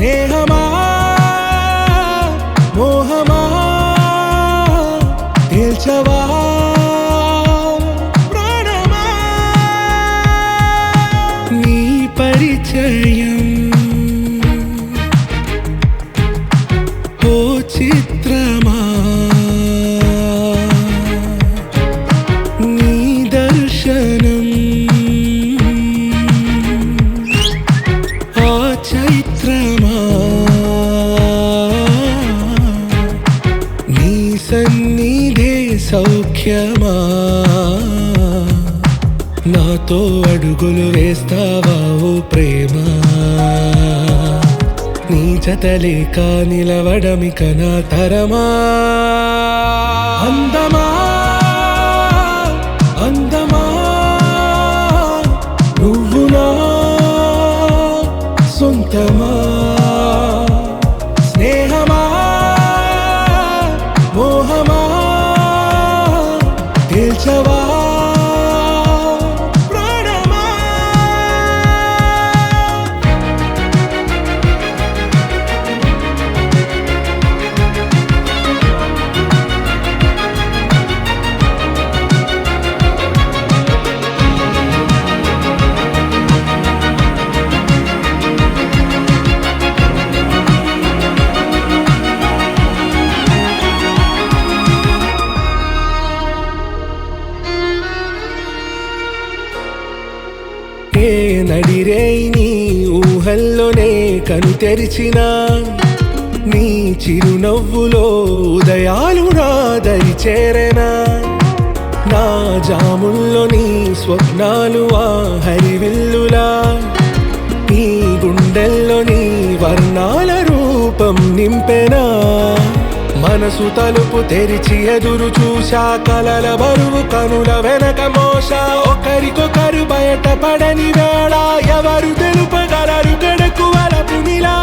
స్నేహమా మోహమా తేల్చవా ప్రాణమా నీ పరిచయం ఓ చిత్రమా నీ దర్శనం ఆ చైత్రమా నీ సన్నిధే సౌఖ్యమా నాతో అడుగులు వేస్తావా ఓ ప్రేమ నీ జతలేక నిలవడమిక నా తరమా అందమా అందమా నువ్వు నా సొంతమా స్నేహమా మోహమా తేల్చవా ప్రాణమా ఏ నడిరే నీ ఊహల్లోనే కను తెరిచిన నీ చిరునవ్వులో ఉదయాలు నా దరి చేరెనా నా జాముల్లో నీ స్వప్నాలు ఆ హరివిల్లులా నీ గుండెల్లో నీ వర్ణాల రూపం నింపెనా మనసు తలుపు తెరిచి ఎదురు చూశా కలల బరువు కనుల వెనక మోసా ఒకరికొకరు బయట పడని వేళ ఎవరు తెలుపగలరు గడకు వలపు నిలా